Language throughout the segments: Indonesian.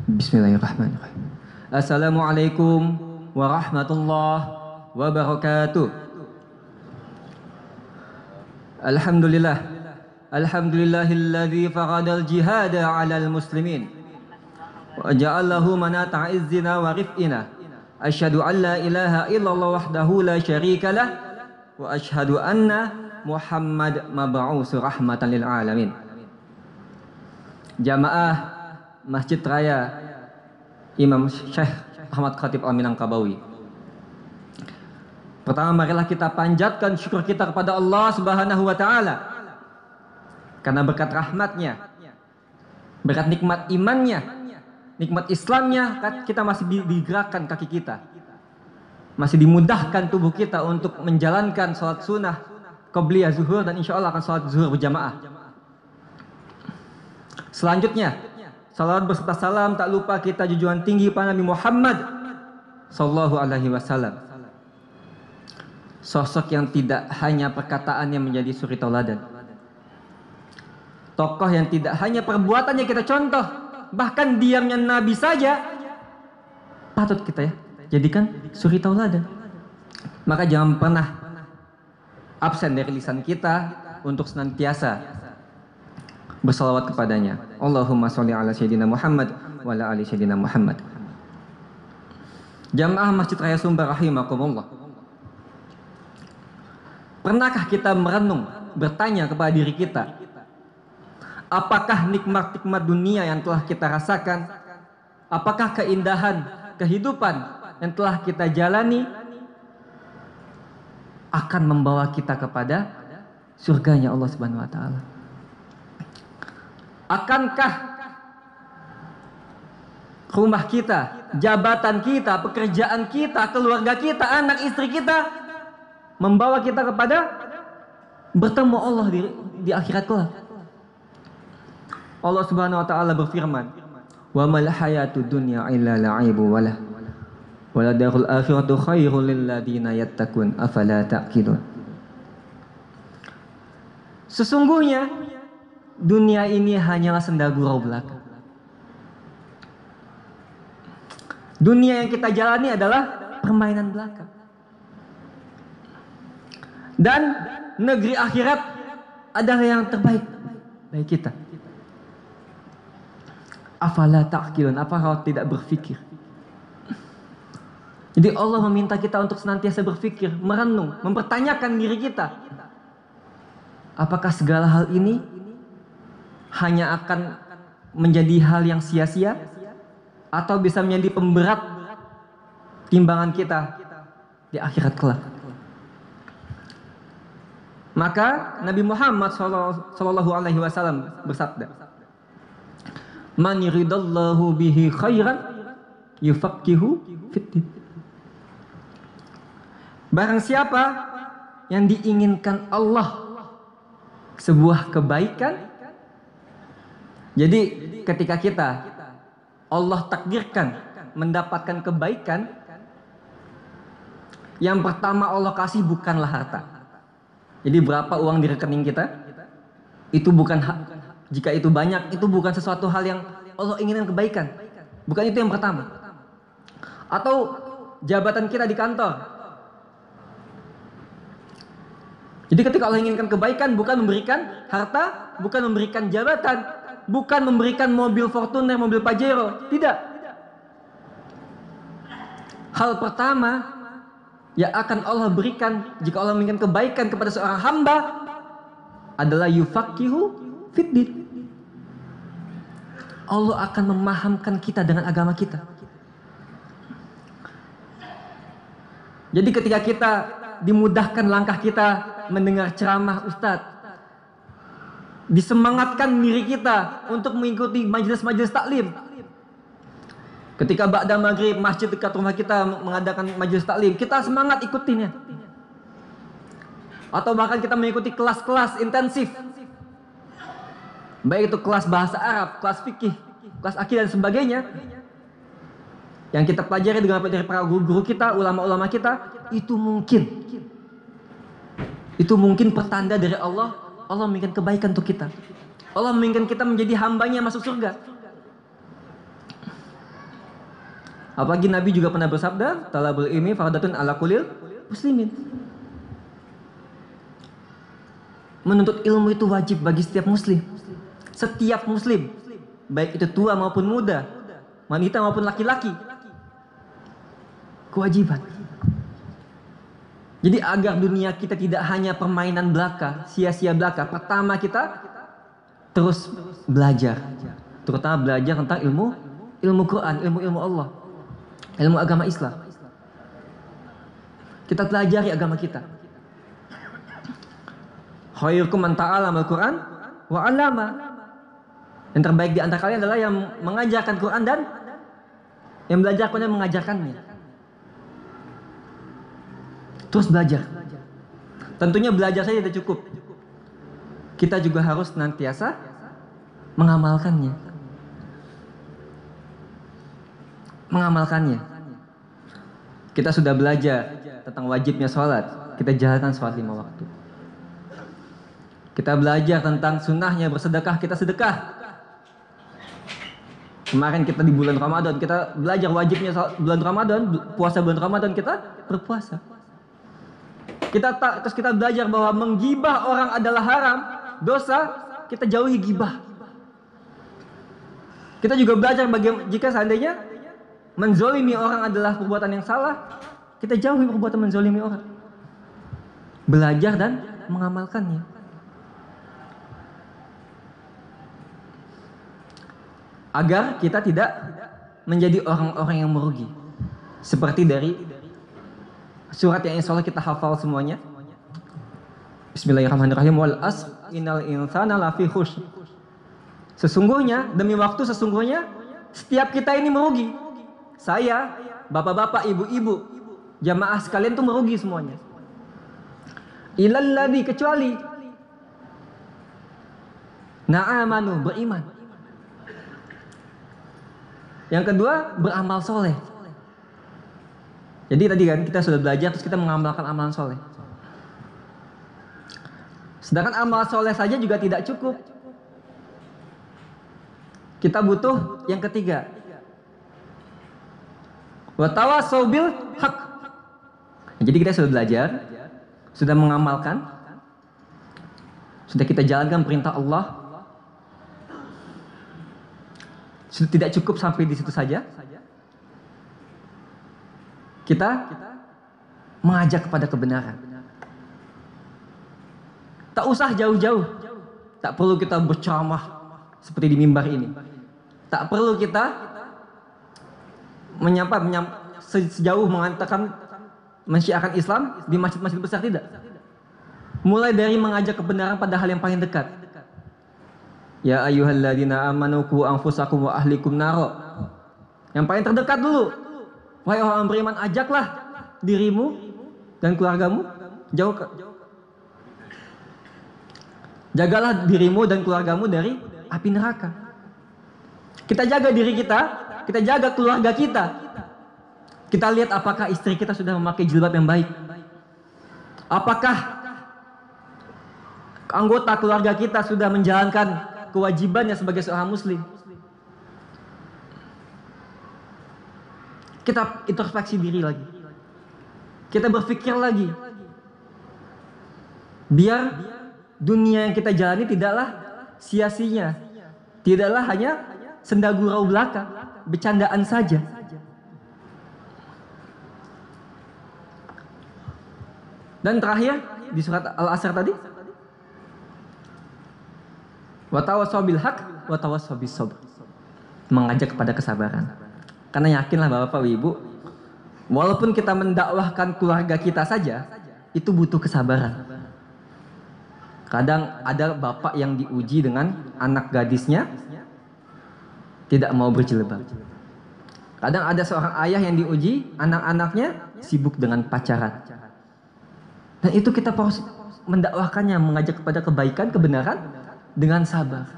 Bismillahirrahmanirrahim. Assalamualaikum warahmatullahi wabarakatuh. Alhamdulillah. Alhamdulillahilladzi faradal jihada 'alal muslimin wa ja'alahu manata 'izzina wa rif'ina. Asyhadu an la ilaha illallah wahdahu la syarikalah wa asyhadu anna Muhammad mab'utsur rahmatan lil alamin. Jamaah Masjid Raya Imam Syekh Ahmad Khatib Al-Minangkabawi. Pertama, marilah kita panjatkan syukur kita kepada Allah Subhanahu wa taala karena berkat rahmatnya, berkat nikmat imannya, nikmat Islamnya, kita masih digerakkan kaki kita, masih dimudahkan tubuh kita untuk menjalankan sholat sunnah qabliyah zuhur, dan insya Allah akan sholat zuhur berjamaah. Selanjutnya, salawat beserta salam tak lupa kita junjungan tinggi pada Nabi Muhammad sallallahu alaihi wasallam. Sosok yang tidak hanya perkataannya menjadi suri tauladan. Tokoh yang tidak hanya perbuatannya kita contoh, bahkan diamnya Nabi saja patut kita jadikan suri tauladan. Maka jangan pernah absen dari lisan kita untuk senantiasa bersalawat kepadanya. Allahumma sholli ala sayyidina Muhammad wa ala ali sayyidina Muhammad. Jamaah Masjid Raya Sumber rahimakumullah. Pernahkah kita merenung, bertanya kepada diri kita, apakah nikmat-nikmat dunia yang telah kita rasakan, apakah keindahan kehidupan yang telah kita jalani akan membawa kita kepada surganya Allah Subhanahu wa taala? Akankah rumah kita, jabatan kita, pekerjaan kita, keluarga kita, anak istri kita membawa kita kepada bertemu Allah di akhirat kelak? Allah Subhanahu wa taala berfirman, "Wa mal hayatud dunya illa la'ibu walah. Wa ladarul akhiratu khairul lil ladzina yattaqun afala ta'qilun." Sesungguhnya dunia ini hanyalah senda gurau belaka. Dunia yang kita jalani adalah permainan belaka. Dan negeri akhirat adalah yang terbaik bagi kita. Afala ta'qilun, apa kau tidak berpikir? Jadi Allah meminta kita untuk senantiasa berpikir, merenung, mempertanyakan diri kita. Apakah segala hal ini hanya akan menjadi hal yang sia-sia atau bisa menjadi pemberat timbangan kita di akhirat kelak? Maka Nabi Muhammad sallallahu alaihi wasallam bersabda, "Man yuridallahu bihi khairan yufaqihu fiddin." Barang siapa yang diinginkan Allah sebuah kebaikan. Jadi ketika kita Allah takdirkan mendapatkan kebaikan, yang pertama Allah kasih bukanlah harta. Jadi berapa uang di rekening kita, itu bukan jika itu banyak, itu bukan sesuatu hal yang Allah inginkan kebaikan. Bukan itu yang pertama. Atau jabatan kita di kantor. Jadi ketika Allah inginkan kebaikan, bukan memberikan harta, bukan memberikan jabatan, bukan memberikan mobil Fortuner, mobil Pajero, tidak. Hal pertama yang akan Allah berikan jika Allah menginginkan kebaikan kepada seorang hamba adalah yufaqihu fiddin. Allah akan memahamkan kita dengan agama kita. Jadi ketika kita dimudahkan langkah kita mendengar ceramah ustadz, disemangatkan diri kita untuk mengikuti majelis-majelis taklim. Ketika ba'da maghrib masjid dekat rumah kita mengadakan majelis taklim, kita semangat ikutinnya. Atau bahkan kita mengikuti kelas-kelas intensif, baik itu kelas bahasa Arab, kelas fikih, kelas akidah dan sebagainya, yang kita pelajari dari para guru kita, ulama-ulama kita, itu mungkin pertanda dari Allah. Allah menginginkan kebaikan untuk kita. Allah menginginkan kita menjadi hambanya masuk surga. Apalagi Nabi juga pernah bersabda, talabul ilmi fardatun ala kulil muslimin. Menuntut ilmu itu wajib bagi setiap muslim. Setiap muslim, baik itu tua maupun muda, wanita maupun laki-laki. Kewajiban. Jadi agar dunia kita tidak hanya permainan belaka, sia-sia belaka. Pertama kita terus belajar. Terutama belajar tentang ilmu Quran, ilmu Allah, ilmu agama Islam. Kita pelajari agama kita. Khairukum man ta'allama al-Quran wa 'allama. Yang terbaik di antara kalian adalah yang mengajarkan Quran dan yang belajar Quran dan mengajarkannya. Terus belajar. Tentunya belajar saja tidak cukup. Kita juga harus senantiasa mengamalkannya. Mengamalkannya. Kita sudah belajar tentang wajibnya sholat. Kita jalankan sholat 5 waktu. Kita belajar tentang sunnahnya bersedekah, kita sedekah. Kemarin kita di bulan Ramadan, kita belajar wajibnya bulan Ramadan, puasa bulan Ramadan, kita berpuasa. Terus kita belajar bahwa menggibah orang adalah haram, dosa, kita jauhi gibah. Kita juga belajar bagaimana jika seandainya menzolimi orang adalah perbuatan yang salah, kita jauhi perbuatan menzolimi orang. Belajar dan mengamalkannya. Agar kita tidak menjadi orang-orang yang merugi. Seperti dari surat yang insya Allah kita hafal semuanya. Bismillahirrahmanirrahim. Wal asr innal insana lafi khusr. Sesungguhnya, demi waktu sesungguhnya, setiap kita ini merugi. Saya, bapak-bapak, ibu-ibu, jamaah sekalian itu merugi semuanya. Ilal ladzi, kecuali na'amanu, beriman. Yang kedua, beramal soleh. Jadi tadi kan kita sudah belajar, terus kita mengamalkan amalan soleh. Sedangkan amal soleh saja juga tidak cukup. Kita butuh yang ketiga. Wa tawassaw bil haq. Jadi kita sudah belajar, sudah mengamalkan, sudah kita jalankan perintah Allah. Sudah tidak cukup sampai di situ saja. Kita mengajak kepada kebenaran. Tak usah jauh-jauh. Tak perlu kita berceramah seperti di mimbar ini. Tak perlu kita sejauh mengatakan mensyiarkan Islam di masjid-masjid besar, tidak. Mulai dari mengajak kebenaran pada hal yang paling dekat. Ya ayyuhalladzina amanu qu anfusakum wa ahlikum naro. Yang paling terdekat dulu. Wahai orang beriman, ajaklah dirimu dan keluargamu jauh ke. Jagalah dirimu dan keluargamu dari api neraka. Kita jaga diri kita jaga keluarga kita. Kita lihat apakah istri kita sudah memakai jilbab yang baik. Apakah anggota keluarga kita sudah menjalankan kewajibannya sebagai seorang muslim. Kita introspeksi diri lagi. Kita berpikir lagi. Biar dunia yang kita jalani tidaklah sia-sia. Tidaklah hanya senda gurau belaka, bercandaan saja. Dan terakhir di surat Al-Asr tadi, wa tawassaw bil haq wa tawassaw bis sabr. Mengajak kepada kesabaran. Karena yakinlah Bapak Ibu, walaupun kita mendakwahkan keluarga kita saja, itu butuh kesabaran. Kadang ada bapak yang diuji dengan anak gadisnya tidak mau berjilbab. Kadang ada seorang ayah yang diuji anak-anaknya sibuk dengan pacaran. Dan itu kita harus mendakwahkannya, mengajak kepada kebaikan, kebenaran dengan sabar.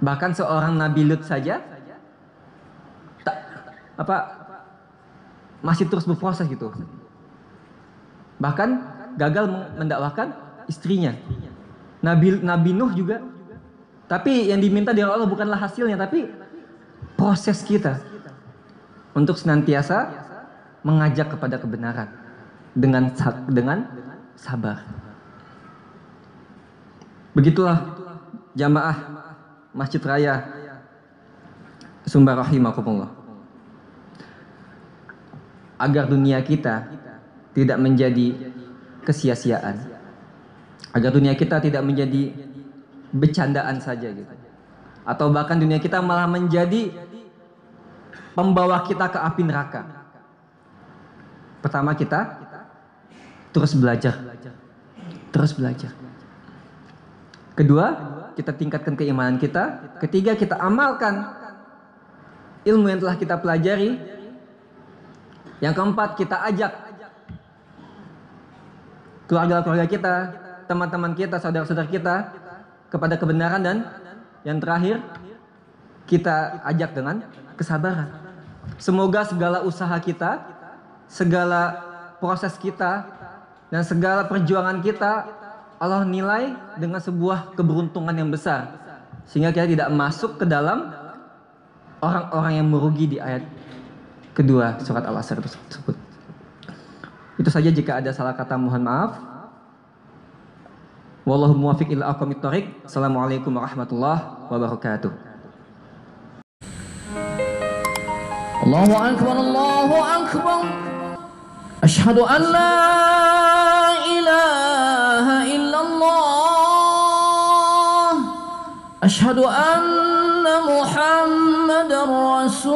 Bahkan seorang Nabi Lut saja masih terus berproses gitu. Bahkan gagal mendakwahkan istrinya. Nabi Nuh juga. Tapi yang diminta dari Allah bukanlah hasilnya, tapi proses kita. untuk senantiasa mengajak kepada kebenaran dengan sabar. Begitulah jamaah Masjid Raya Sumbar rahimakumullah. Agar dunia kita tidak menjadi kesia-siaan, agar dunia kita tidak menjadi bercandaan saja gitu, atau bahkan dunia kita malah menjadi pembawa kita ke api neraka. Pertama, kita terus belajar. Kedua, kita tingkatkan keimanan kita. Ketiga, kita amalkan ilmu yang telah kita pelajari. Yang keempat, kita ajak keluarga-keluarga kita, teman-teman kita, saudara-saudara kita kepada kebenaran. Dan yang terakhir, kita ajak dengan kesabaran. Semoga segala usaha kita, segala proses kita, dan segala perjuangan kita Allah nilai dengan sebuah keberuntungan yang besar, sehingga kita tidak masuk ke dalam orang-orang yang merugi di ayat kedua surat Al-Asr tersebut. Itu saja, jika ada salah kata mohon maaf. Wallahu muwaffiq ila aqwamit thoriq. Assalamualaikum warahmatullahi wabarakatuh. Allahu akbar, Allahu akbar. Asyhadu an la ilaha illallah. Asyhadu anna Muhammadar Rasulullah.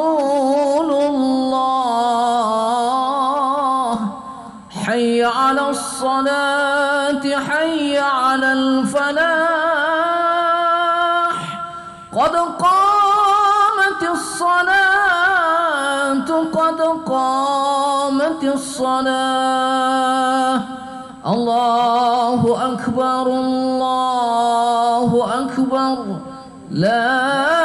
Hayya 'alas salati, hayya 'alal falah. Qad qamatis salatu, qad qamatis salah. Allahu akbar, Allahu akbar. La